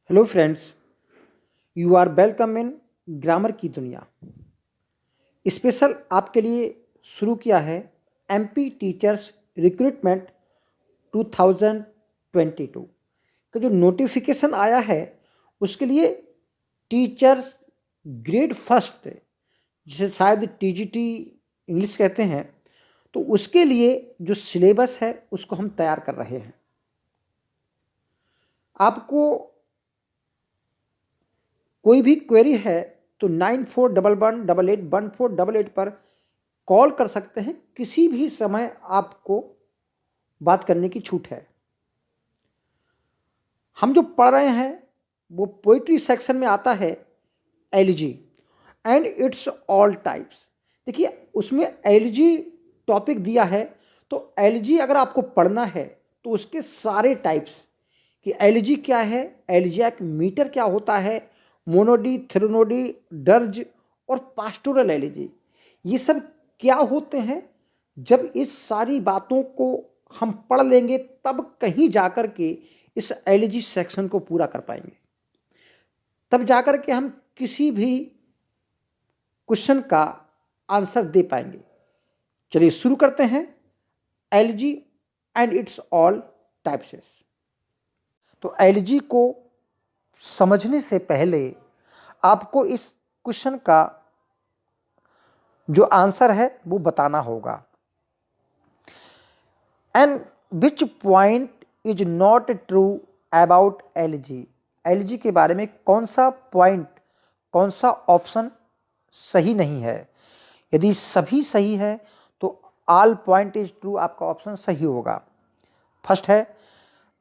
Hello friends, you are welcome in grammar की दुनिया। Special आपके लिए शुरू किया है एमपी टीचर्स रिक्रूटमेंट 2022 का जो नोटिफिकेशन आया है उसके लिए टीचर्स ग्रेड फर्स्ट, जिसे शायद टीजीटी इंग्लिश कहते हैं, तो उसके लिए जो सिलेबस है उसको हम तैयार कर रहे हैं। आपको कोई भी क्वेरी है तो 9411881488 पर कॉल कर सकते हैं। किसी भी समय आपको बात करने की छूट है। हम जो पढ़ रहे हैं वो पोइट्री सेक्शन में आता है elegy and it's all types. देखिए, उसमें एलिजी टॉपिक दिया है, तो एलिजी अगर आपको पढ़ना है तो उसके सारे टाइप्स कि एलिजी क्या है, एलिजियाक मीटर क्या होता है, मोनोडी, थेरोनोडी, डर्ज और पास्टोरल एलिजी, ये सब क्या होते हैं। जब इस सारी बातों को हम पढ़ लेंगे तब कहीं जाकर के इस एलिजी सेक्शन को पूरा कर पाएंगे, तब जाकर के हम किसी भी क्वेश्चन का आंसर दे पाएंगे। चलिए शुरू करते हैं elegy and it's all types. तो एलिजी को समझने से पहले आपको इस क्वेश्चन का जो आंसर है वो बताना होगा। And which point is not true about elegy. Elegy के बारे में कौन सा पॉइंट, कौन सा ऑप्शन सही नहीं है। यदि सभी सही है तो ऑल पॉइंट इज ट्रू, आपका ऑप्शन सही होगा। फर्स्ट है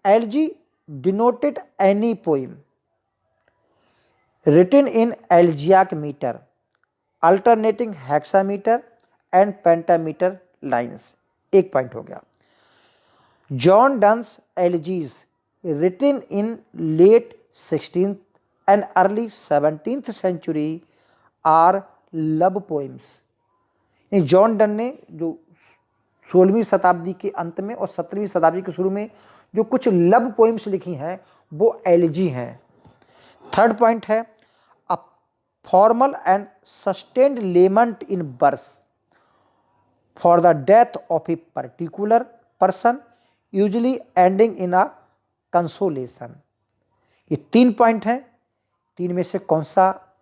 elegy denoted any poem written in elegiac meter, alternating hexameter and pentameter lines। एक पॉइंट हो गया। John Donne's elegies written in late 16th and early 17th century are love poems। John Donne ने जो 16वीं शताब्दी के अंत में और 17वीं शताब्दी के शुरू में जो कुछ लव पोइम्स लिखी हैं वो एलिजी हैं। थर्ड पॉइंट है formal and sustained lament in verse for the death of a particular person, usually ending in a consolation। ये 3 पॉइंट हैं। 3 में से कौन सा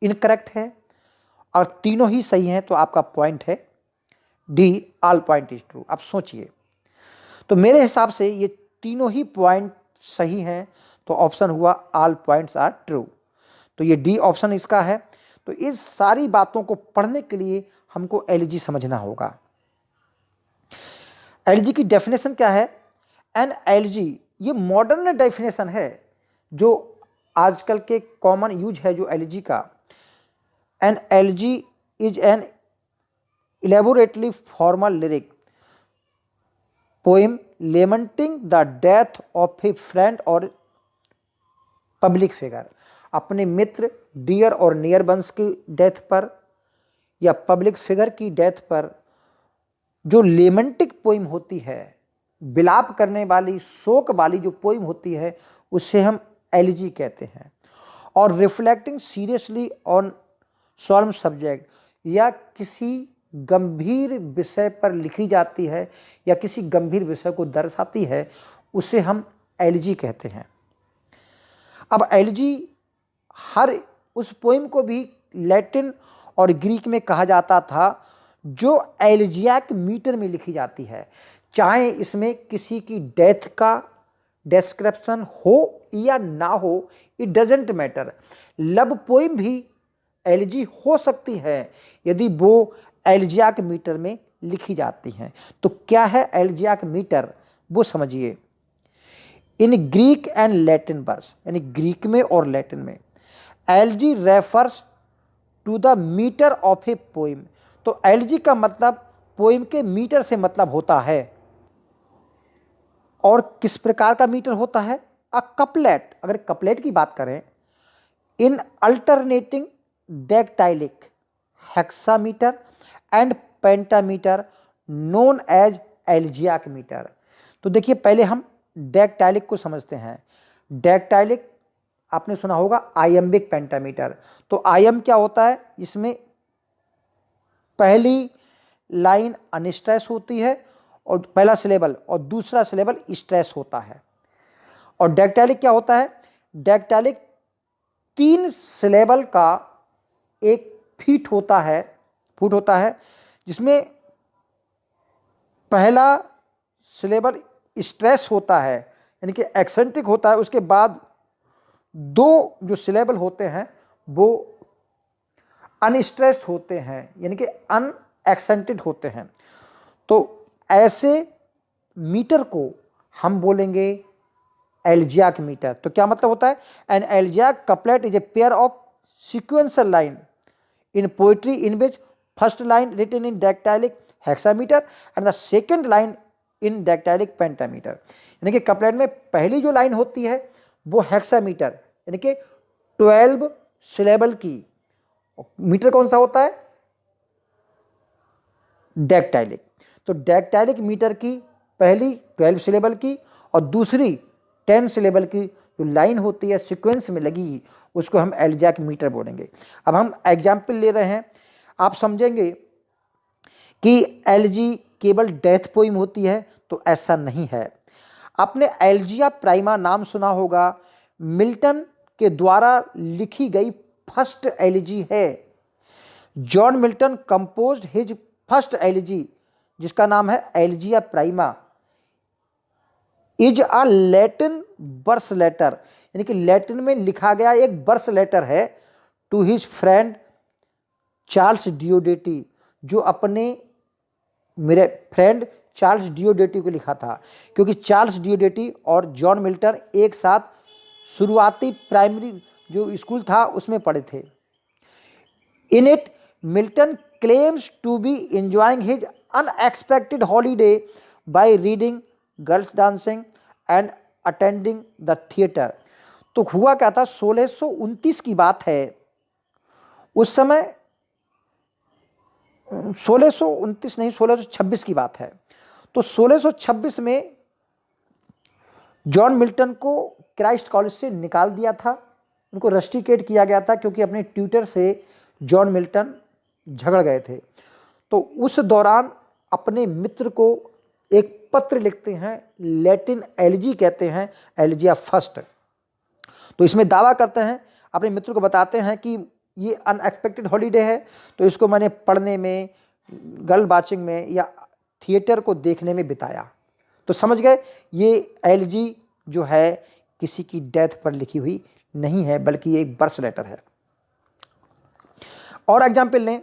इनकरेक्ट है? और तीनों ही सही हैं तो आपका पॉइंट है D, all point is true. आप सोचिए, तो मेरे हिसाब से ये तीनों ही पॉइंट सही हैं, तो ऑप्शन हुआ ऑल पॉइंट्स आर ट्रू। तो ये डी ऑप्शन इसका है। तो इस सारी बातों को पढ़ने के लिए हमको एलिजी समझना होगा। एलिजी की डेफिनेशन क्या है? एन एलिजी, ये मॉडर्न डेफिनेशन है जो आजकल के कॉमन यूज है जो एलिजी का। An elegy is an elaborately formal lyric poem lamenting the death of A friend और पब्लिक फिगर। अपने मित्र, डियर और नियर वंस की डेथ पर या पब्लिक फिगर की डेथ पर जो लेमेंटिक पोइम होती है, विलाप करने वाली, शोक वाली जो पोइम होती है, उसे हम एलिजी कहते हैं। और रिफ्लेक्टिंग सीरियसली ऑन सॉल्म सब्जेक्ट, या किसी गंभीर विषय पर लिखी जाती है या किसी गंभीर विषय को दर्शाती है, उसे हम एलिजी कहते हैं। अब एलिजी हर उस पोइम को भी लैटिन और ग्रीक में कहा जाता था जो एलिजियाक मीटर में लिखी जाती है। चाहे इसमें किसी की डेथ का डिस्क्रिप्शन हो या ना हो, it doesn't matter. Love poem भी एलिजी हो सकती है यदि वो एलिजियाक मीटर में लिखी जाती हैं। तो क्या है एलिजियाक मीटर, वो समझिए। In Greek and Latin verse, यानी ग्रीक में और लैटिन में, elegy refers to the metre of a poem. तो एलिजी का मतलब पोइम के मीटर से मतलब होता है। और किस प्रकार का मीटर होता है? अ कपलेट। अगर कपलेट की बात करें, in alternating dactylic hexameter and pentameter known as elegiac metre. तो देखिए, पहले हम डेक्टाइलिक को समझते हैं। डेक्टाइलिक आपने सुना होगा आयम्बिक पेंटामीटर। तो आयम क्या होता है, इसमें पहली लाइन अनस्ट्रेस होती है और पहला सिलेबल, और दूसरा सिलेबल स्ट्रेस होता है। और डेक्टैलिक क्या होता है, डेक्टैलिक 3 सिलेबल का एक फुट होता है जिसमें पहला सिलेबल स्ट्रेस होता है यानी कि एक्सेंट्रिक होता है, उसके बाद 2 जो सिलेबल होते हैं वो अनस्ट्रेस होते हैं यानी कि अनएक्सेंटेड होते हैं। तो ऐसे मीटर को हम बोलेंगे एल्जियाक मीटर। तो क्या मतलब होता है, an elegiac couplet is a pair of sequential line in poetry in which first line written in dactylic hexameter and the second line in dactylic pentameter। यानी कि कपलेट में पहली जो लाइन होती है वो हेक्सामीटर यानी कि 12 सिलेबल की, मीटर कौन सा होता है, डैक्टाइलिक। तो डैक्टाइलिक मीटर की पहली 12 सिलेबल की और दूसरी 10 सिलेबल की जो लाइन होती है सीक्वेंस में लगी, उसको हम एल्जियाक मीटर बोलेंगे। अब हम एग्जाम्पल ले रहे हैं, आप समझेंगे कि एलजी केवल डेथ पोइम होती है, तो ऐसा नहीं है। आपने एल्जिया प्राइमा नाम सुना होगा, मिल्टन के द्वारा लिखी गई फर्स्ट एलिजी है। John Milton composed his first elegy जिसका नाम है Elegia Prima is a Latin verse letter, यानी कि लैटिन में लिखा गया एक बर्स लेटर है to his friend Charles Diodati, जो अपने मेरे फ्रेंड चार्ल्स डियोडेटी को लिखा था, क्योंकि चार्ल्स डियोडेटी और जॉन मिल्टन एक साथ शुरुआती प्राइमरी जो स्कूल था उसमें पढ़े थे। In it Milton claims to be enjoying his unexpected holiday by reading girls dancing and attending the theatre. तो हुआ क्या था, 1629 की बात है। उस समय 1629 नहीं, 1626 की बात है। तो 1626 में जॉन मिल्टन को क्राइस्ट कॉलेज से निकाल दिया था, उनको रस्टिकेट किया गया था, क्योंकि अपने ट्यूटर से जॉन मिल्टन झगड़ गए थे। तो उस दौरान अपने मित्र को एक पत्र लिखते हैं, लैटिन एलिजी कहते हैं, एलिजिया फर्स्ट। तो इसमें दावा करते हैं, अपने मित्र को बताते हैं कि ये अनएक्सपेक्टेड हॉलीडे है, तो इसको मैंने पढ़ने में, गर्ल वाचिंग में या थिएटर को देखने में बिताया। तो समझ गए, ये एलिजी जो है किसी की डेथ पर लिखी हुई नहीं है, बल्कि ये एक बर्थ लेटर है। और एग्जाम्पल लें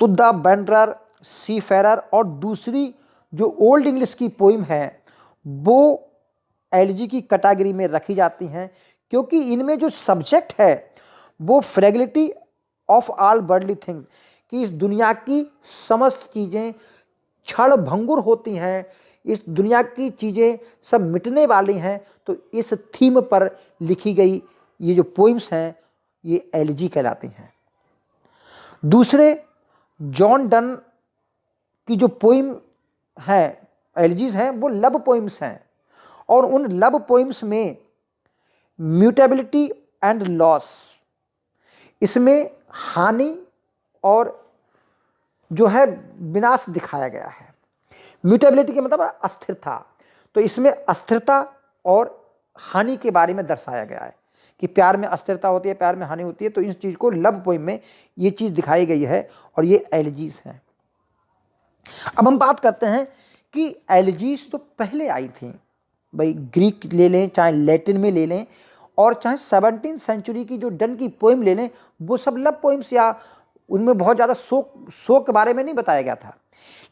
तो द वेंडरर, सीफेरर और दूसरी जो ओल्ड इंग्लिश की पोइम है वो एलिजी की कैटेगरी में रखी जाती हैं, क्योंकि इनमें जो सब्जेक्ट है वो फ्रेगलिटी ऑफ ऑल वर्ल्डली थिंग, कि इस दुनिया की समस्त चीज़ें क्षण भंगुर होती हैं, इस दुनिया की चीज़ें सब मिटने वाली हैं। तो इस थीम पर लिखी गई ये जो पोइम्स हैं ये एलिजी कहलाती हैं। दूसरे जॉन डन की जो पोइम है, एलिजीज हैं, वो लव पोइम्स हैं, और उन लव पोइम्स में म्यूटेबिलिटी एंड लॉस, इसमें हानि और जो है विनाश दिखाया गया है। म्यूटेबिलिटी के मतलब अस्थिरता, तो इसमें अस्थिरता और हानि के बारे में दर्शाया गया है कि प्यार में अस्थिरता होती है, प्यार में हानि होती है। तो इस चीज़ को लव पोइम में ये चीज़ दिखाई गई है, और ये एलिजीज हैं। अब हम बात करते हैं कि एलिजीज तो पहले आई थी, भाई ग्रीक ले लें, चाहे लैटिन में ले लें, और चाहे 17वीं सेंचुरी की जो डन की पोइम ले लें, वो सब लव पोइम्स या उनमें बहुत ज़्यादा शोक के बारे में नहीं बताया गया था।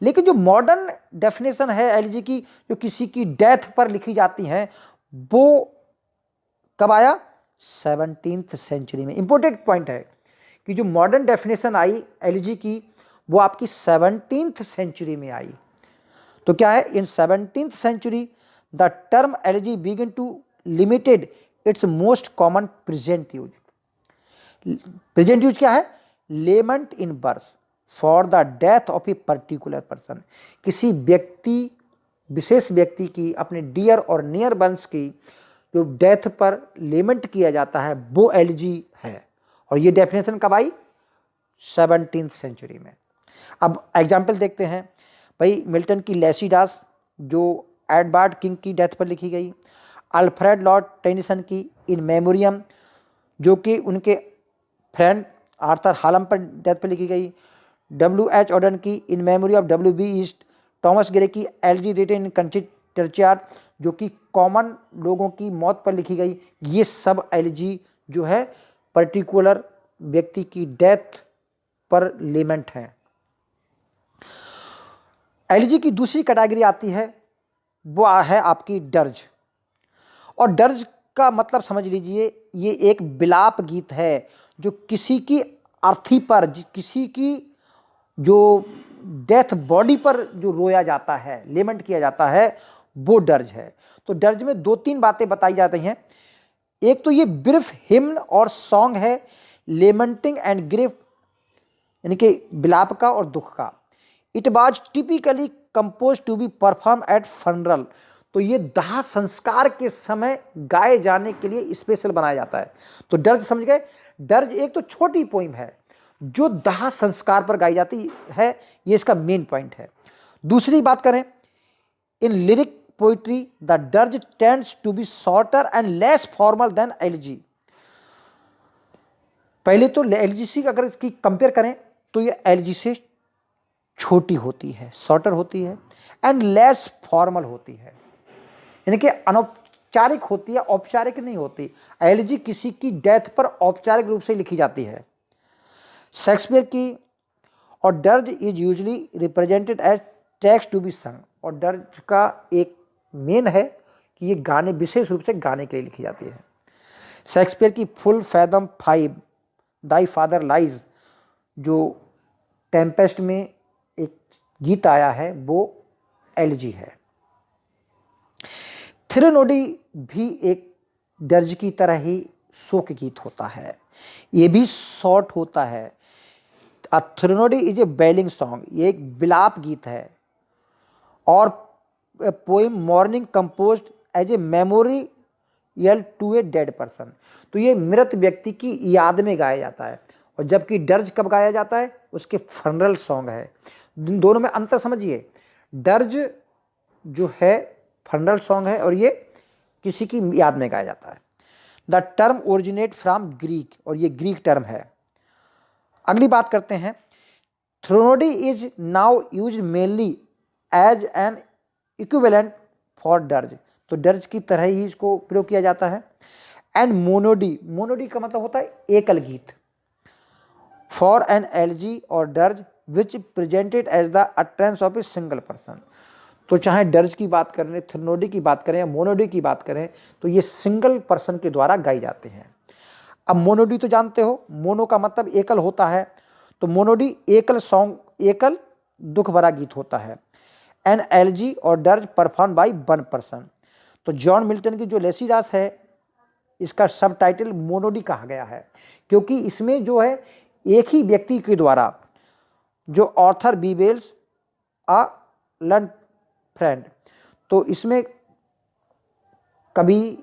लेकिन जो मॉडर्न डेफिनेशन है एलिजी की, जो किसी की डेथ पर लिखी जाती हैं, वो कब आया, 17वीं सेंचुरी में। इंपॉर्टेंट पॉइंट है कि जो मॉडर्न डेफिनेशन आई एलिजी की वो आपकी 17वीं सेंचुरी में आई। तो क्या है, इन 17वीं century the term elegy begin to limited its most common present use. Present use क्या है, lament in verse for the death of a particular person, किसी व्यक्ति, विशेष व्यक्ति की, अपने डियर और नियर वंस की जो डेथ पर लेमेंट किया जाता है वो एलिजी है। और ये डेफिनेशन कब आई? 17th सेंचुरी में। अब एग्जाम्पल देखते हैं भाई, मिल्टन की लेसिडास जो एडवर्ड किंग की डेथ पर लिखी गई, अल्फ्रेड लॉर्ड टेनिसन की इन मेमोरियम जो कि उनके फ्रेंड आर्थर हालम पर डेथ पर लिखी गई, W.H. ऑर्डन की इन मेमोरी ऑफ W.B. ईस्ट, थॉमस ग्रे की elegy written in country churchyard जो कि कॉमन लोगों की मौत पर लिखी गई। ये सब एलजी जो है पर्टिकुलर व्यक्ति की डेथ पर लेमेंट है। एलजी की दूसरी कैटेगरी आती है, वो है आपकी डर्ज। और डर्ज का मतलब समझ लीजिए, ये एक विलाप गीत है जो किसी की अर्थी पर, किसी की जो डेथ बॉडी पर जो रोया जाता है, लेमेंट किया जाता है, वो डर्ज है। तो डर्ज में 2-3 बातें बताई जाती हैं। एक तो ये ब्रीफ हिम्न और सॉन्ग है लेमेंटिंग एंड ग्रीफ, यानी कि विलाप का और दुख का। It was typically compose to be perform at funeral, तो ये दाह संस्कार के समय गाए जाने के लिए स्पेशल बनाया जाता है। तो डर्ज समझ गए? डर्ज एक तो छोटी पोइम है जो दाह संस्कार पर गाई जाती है, ये इसका मेन पॉइंट है। दूसरी बात करें, in lyric poetry the dirge tends to be shorter and less formal than elegy. पहले तो एलिजी से अगर इसकी कंपेयर करें तो ये एलिजी से छोटी होती है, शॉर्टर होती है एंड लेस फॉर्मल होती है, यानी कि अनौपचारिक होती है, औपचारिक नहीं होती। एलिजी किसी की डेथ पर औपचारिक रूप से लिखी जाती है। शेक्सपियर की और dirge is usually represented as text to be sung, और डर्ज का एक मेन है कि ये गाने, विशेष रूप से गाने के लिए लिखी जाती है। शेक्सपियर की फुल फैदम 5 दाई फादर लाइज जो टेम्पेस्ट में एक गीत आया है, वो एलिजी है। थ्रेनोडी भी एक डर्ज की तरह ही शोक गीत होता है, ये भी शॉर्ट होता है। अ थ्रेनोडी इज ए बेलिंग सॉन्ग, ये एक विलाप गीत है। और poem mourning composed as a memorial to a dead person, तो ये मृत व्यक्ति की याद में गाया जाता है। और जबकि डर्ज कब गाया जाता है? उसके फनरल सॉन्ग है। दोनों में अंतर समझिए, डर्ज जो है फनरल सॉन्ग है और ये किसी की याद में गाया जाता है। The term originate from Greek, और ये ग्रीक टर्म है। अगली बात करते हैं, threnody is now use mainly as an equivalent for dirge, तो डर्ज की तरह ही इसको प्रयोग किया जाता है। एंड मोनोडी, मोनोडी का मतलब होता है एकल गीत, for an elegy or dirge which presented as the utterance of a single person. तो चाहे डर्ज की बात करें, थ्रेनोडी की बात करें या मोनोडी की बात करें, तो ये सिंगल पर्सन के द्वारा गाई जाते हैं। अब मोनोडी तो जानते हो, मोनो का मतलब एकल होता है, तो मोनोडी एकल सॉन्ग, एकल दुख भरा गीत होता है। N elegy or dirge perform by one person. तो जॉन मिल्टन की जो लेसिडास है, इसका सब टाइटल मोनोडी कहा गया है, क्योंकि इसमें जो है एक ही व्यक्ति के द्वारा, जो ऑर्थर बीवेल्स अ लर्न फ्रेंड, तो इसमें कभी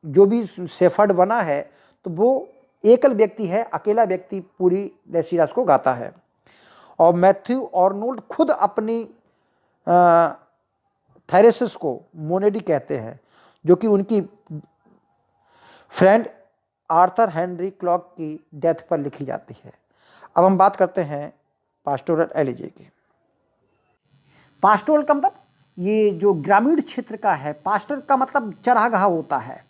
जो भी शेफर्ड बना है तो वो एकल व्यक्ति है, अकेला व्यक्ति पूरी लेसिडास को गाता है। और मैथ्यू ऑर्नोल्ड खुद अपनी थेरेसिस को मोनेडी कहते हैं, जो कि उनकी फ्रेंड आर्थर हेनरी क्लॉक की डेथ पर लिखी जाती है। अब हम बात करते हैं पास्टोरल एलिजी की। पास्टोरल का मतलब ये जो ग्रामीण क्षेत्र का है, पास्टर का मतलब चरागाह होता है।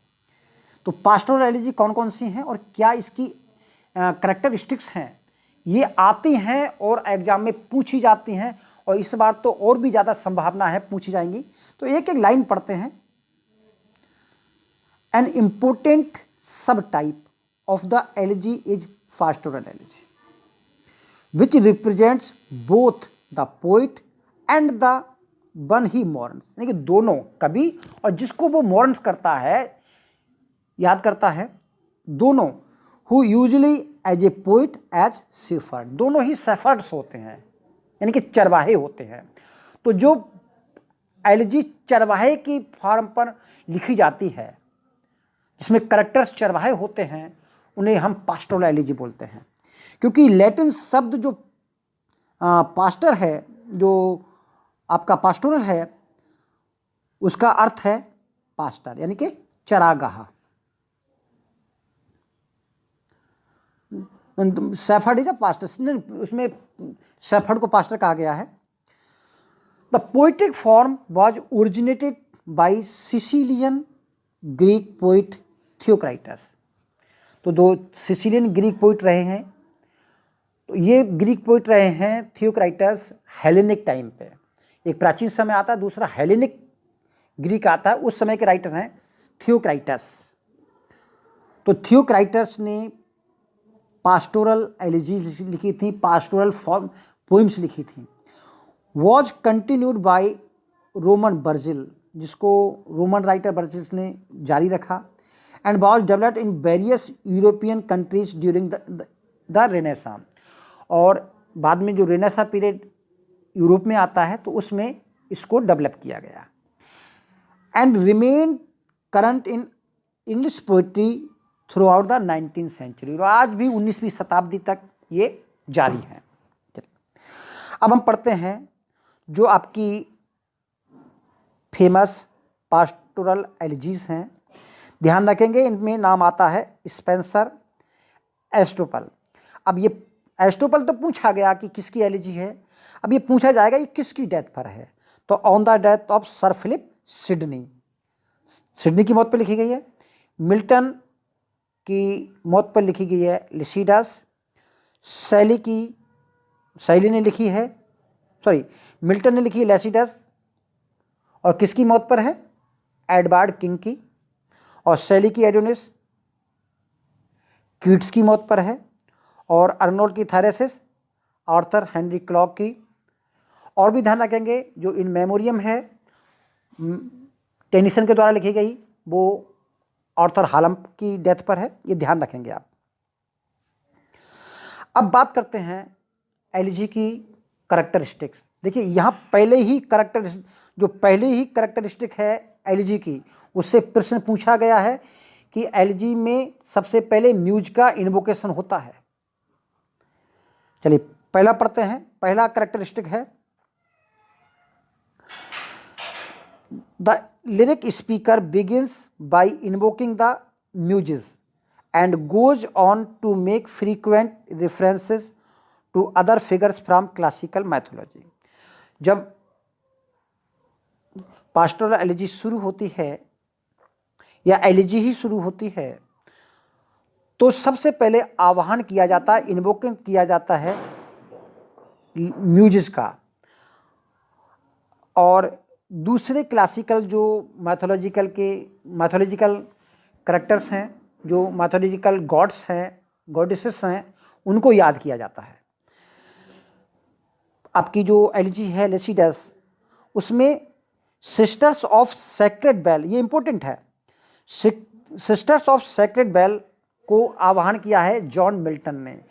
तो पास्टोरल एलिजी कौन कौन सी हैं और क्या इसकी करैक्टरिस्टिक्स हैं, ये आती हैं और एग्जाम में पूछी जाती हैं, और इस बार तो और भी ज़्यादा संभावना है पूछी जाएंगी। तो एक एक लाइन पढ़ते हैं। An important sub type of the elegy is pastoral elegy which represents both the poet and the one he mourn, यानी कि दोनों, कवि और जिसको वो मॉर्न करता है, याद करता है, दोनों। Who usually as a poet as shepherd, दोनों ही शेफर्ड्स होते हैं, यानी कि चरवाहे होते हैं। तो जो एलिजी चरवाहे की फॉर्म पर लिखी जाती है, जिसमें करेक्टर्स चरवाहे होते हैं, उन्हें हम पास्टोरल एलिजी बोलते हैं। क्योंकि लैटिन शब्द जो पास्टर है, जो आपका पास्टोरल है, उसका अर्थ है पास्टर यानी कि चरागाह। शेफर्ड इज अ पास्टर, उसमें शेफर्ड को पास्टर कहा गया है। The poetic form was originated by Sicilian Greek poet Theocritus. तो दो सिसिलियन ग्रीक पोइट रहे हैं, तो ये ग्रीक पोइट रहे हैं थियोक्राइटस हेलेनिक टाइम पे। एक प्राचीन समय आता है, दूसरा हेलेनिक ग्रीक आता है, उस समय के राइटर हैं थियोक्राइटस। तो थियोक्राइटस ने पास्टोरल एलिजी लिखी थी, पास्टोरल फॉर्म पोइम्स लिखी थी। Was continued by Roman Virgil, जिसको रोमन राइटर वर्जिल ने जारी रखा। And was developed in various European countries during the Renaissance. और बाद में जो रेनेसां पीरियड यूरोप में आता है, तो उसमें इसको डेवलप किया गया। And remain current in English poetry throughout the 19th century. और आज भी 19वीं शताब्दी तक ये जारी है। अब हम पढ़ते हैं जो आपकी फेमस पास्टोरल एलिजीज हैं। ध्यान रखेंगे, इनमें नाम आता है स्पेंसर, एरिस्टोपल। अब ये एरिस्टोपल तो पूछा गया कि किसकी एलिजी है, अब ये पूछा जाएगा ये किसकी डेथ पर है। तो on the death of sir Philip Sidney, Sidney की मौत पर लिखी गई है। मिल्टन की मौत पर लिखी गई है लिसिडस। शैली ने लिखी है, सॉरी मिल्टन ने लिखी है लेसिडस। और किसकी मौत पर है? एडवर्ड किंग की। और शैली की एडोनिस, कीट्स की मौत पर है। और अर्नोल्ड की थेरेसिस, आर्थर हेनरी क्लॉक की। और भी ध्यान रखेंगे जो इन मेमोरियम है टेनिसन के द्वारा लिखी गई, वो आर्थर हालम की डेथ पर है, ये ध्यान रखेंगे आप। अब बात करते हैं एलिजी की करैक्टरिस्टिक्स। देखिए यहाँ पहले ही करैक्टरिस्टिक है एलिजी की, उससे प्रश्न पूछा गया है कि एलिजी में सबसे पहले म्यूज का इन्वोकेशन होता है। चलिए पहला पढ़ते हैं। पहला करैक्टरिस्टिक है the lyric speaker begins by invoking the muses and goes on to make frequent references to other figures from classical mythology. जब पास्टोरल एलिजी शुरू होती है या एलिजी ही शुरू होती है, तो सबसे पहले आह्वान किया जाता है, इन्वोकिंग किया जाता है म्यूजिस का। और दूसरे क्लासिकल जो मैथोलॉजिकल करैक्टर्स हैं, जो मैथोलॉजिकल गॉड्स हैं, गॉडेसेस हैं, उनको याद किया जाता है। आपकी जो एलिजी है लेसिडस, उसमें सिस्टर्स ऑफ सेक्रेड बेल, ये इंपॉर्टेंट है, सिस्टर्स ऑफ सेक्रेड बेल को आह्वान किया है जॉन मिल्टन ने।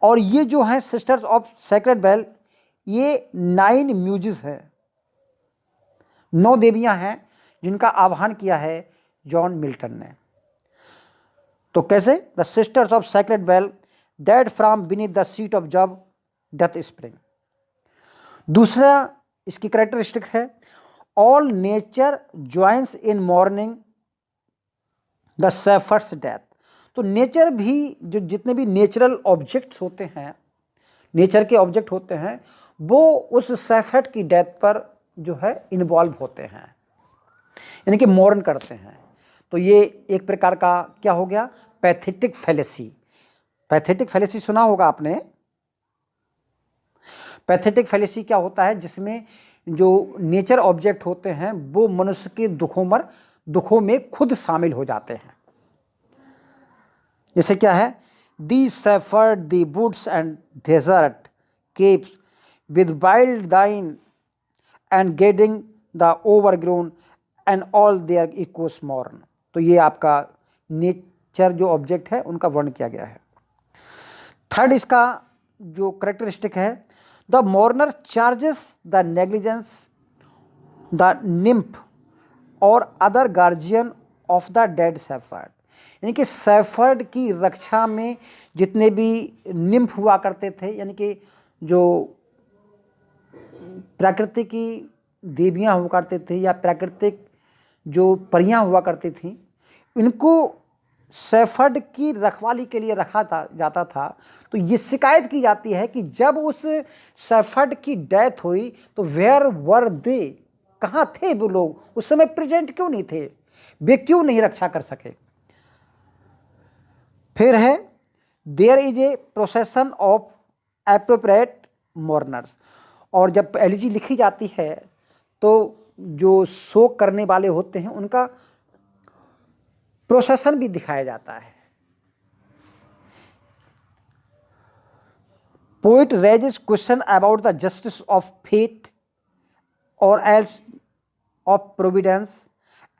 और ये जो है सिस्टर्स ऑफ सेक्रेड बेल, ये 9 म्यूजेस है, 9 देवियां हैं जिनका आह्वान किया है जॉन मिल्टन ने। तो कैसे? The sisters of sacred bell that from beneath the seat of Jove doth spring. दूसरा इसकी कैरेक्टरिस्टिक है all nature joins in mourning the shepherd's death. तो नेचर भी, जो जितने भी नेचुरल ऑब्जेक्ट्स होते हैं, नेचर के ऑब्जेक्ट होते हैं, वो उस शेफर्ड की डेथ पर जो है इन्वॉल्व होते हैं, यानी कि मॉर्न करते हैं। तो ये एक प्रकार का क्या हो गया? Pathetic fallacy. पैथेटिक फैलेसी सुना होगा आपने। पैथेटिक फैलेसी क्या होता है? जिसमें जो नेचर ऑब्जेक्ट होते हैं वो मनुष्य के दुखों में खुद शामिल हो जाते हैं। जैसे क्या है? Thee shepherd thee woods and desert caves with wild thyme and gadding the overgrown and all their echoes mourn. तो ये आपका नेचर जो ऑब्जेक्ट है उनका वर्णन किया गया है। थर्ड इसका जो कैरेक्टरिस्टिक है, the mourner charges the negligence the nymph और other guardian of the dead shepherd. यानी कि सैफर्ड की रक्षा में जितने भी निम्फ हुआ करते थे, यानी कि जो प्राकृतिक की देवियाँ हुआ करते थे या प्राकृतिक जो परियां हुआ करती थीं, इनको सैफर्ड की रखवाली के लिए रखा जाता था। तो ये शिकायत की जाती है कि जब उस सैफर्ड की डेथ हुई तो वेयर वर दे, कहाँ थे वो लोग, उस समय प्रेजेंट क्यों नहीं थे, वे क्यों नहीं रक्षा कर सके। फिर है there is a procession of appropriate mourners, और जब एलिजी लिखी जाती है तो जो शोक करने वाले होते हैं उनका प्रोसेसन भी दिखाया जाता है। Poet raises question about the justice of fate और else of providence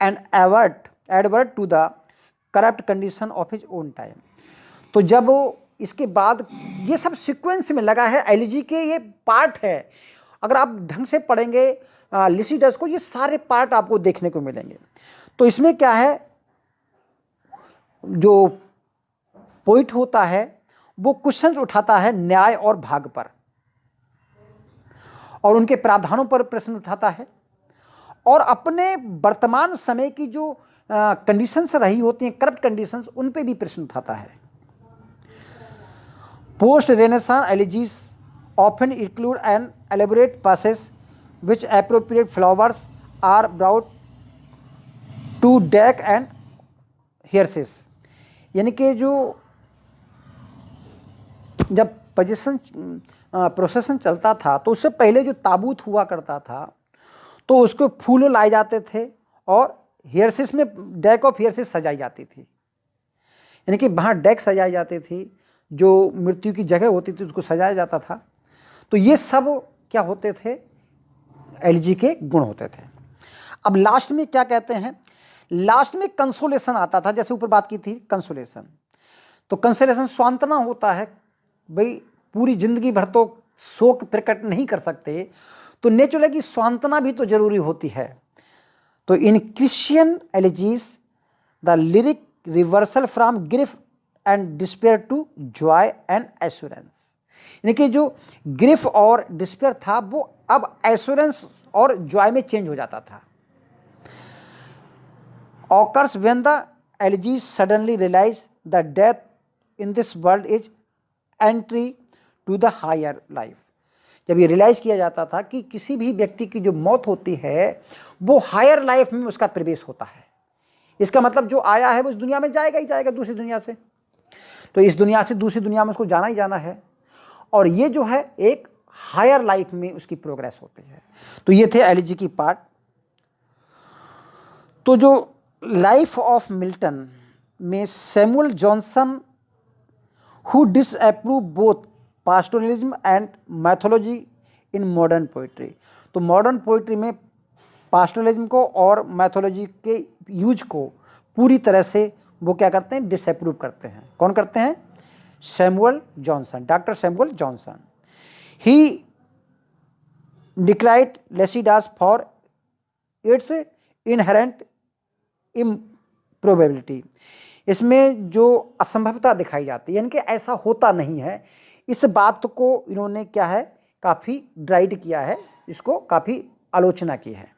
and advert to the corrupt condition of his own time. तो जब इसके बाद ये सब सीक्वेंस में लगा है, एलिजी के ये पार्ट है, अगर आप ढंग से पढ़ेंगे लिसिडस को, ये सारे पार्ट आपको देखने को मिलेंगे। तो इसमें क्या है, जो पोइट होता है वो क्वेश्चन उठाता है न्याय और भाग पर, और उनके प्रावधानों पर प्रश्न उठाता है, और अपने वर्तमान समय की जो कंडीशंस रही होती हैं, करप्ट कंडीशंस, उन पे भी प्रश्न उठाता है। Post Renaissance elegies often include an elaborate passage which appropriate flowers are brought to deck and hearses। यानी कि जो जब प्रोसेसन चलता था तो उससे पहले जो ताबूत हुआ करता था तो उसको फूल लाए जाते थे और हेयरसेस में डेक ऑफ हेयरसेस सजाई जाती थी, यानी कि वहाँ डेक सजाई जाती थी, जो मृत्यु की जगह होती थी उसको सजाया जाता था। तो ये सब क्या होते थे, एलिजी के गुण होते थे। अब लास्ट में क्या कहते हैं, लास्ट में कंसोलेशन आता था, जैसे ऊपर बात की थी कंसोलेशन। तो कंसोलेशन सांत्वना होता है, भाई पूरी जिंदगी भर तो शोक प्रकट नहीं कर सकते, तो नेचुरल है कि सांत्वना भी तो जरूरी होती है। तो in Christian elegies the lyric reversal from grief and despair to joy and assurance, यानी कि जो ग्रिफ और डिस्पेयर था वो अब एश्योरेंस और जॉय में चेंज हो जाता था। Occurs when the elegies suddenly realize the death in this world is entry to the higher life. जब ये रियलाइज किया जाता था कि किसी भी व्यक्ति की जो मौत होती है वो हायर लाइफ में उसका प्रवेश होता है, इसका मतलब जो आया है वो इस दुनिया में जाएगा ही जाएगा दूसरी दुनिया से, तो इस दुनिया से दूसरी दुनिया में उसको जाना ही जाना है, और ये जो है एक हायर लाइफ में उसकी प्रोग्रेस होती है। तो ये थे एलिजी की पार्ट। तो जो लाइफ ऑफ मिल्टन में Samuel Johnson who disapprove both pastoralism and mythology in modern poetry. तो मॉडर्न पोइट्री में पास्टोरलिज्म को और मैथोलॉजी के यूज को पूरी तरह से वो क्या करते हैं, डिसअप्रूव करते हैं। कौन करते हैं, Samuel Johnson, doctor Samuel Johnson. He decried Lycidas for its inherent improbability, इसमें जो असंभवता दिखाई जाती है, यानी कि ऐसा होता नहीं है, इस बात को इन्होंने क्या है काफ़ी ड्राइड किया है, इसको काफ़ी आलोचना की है।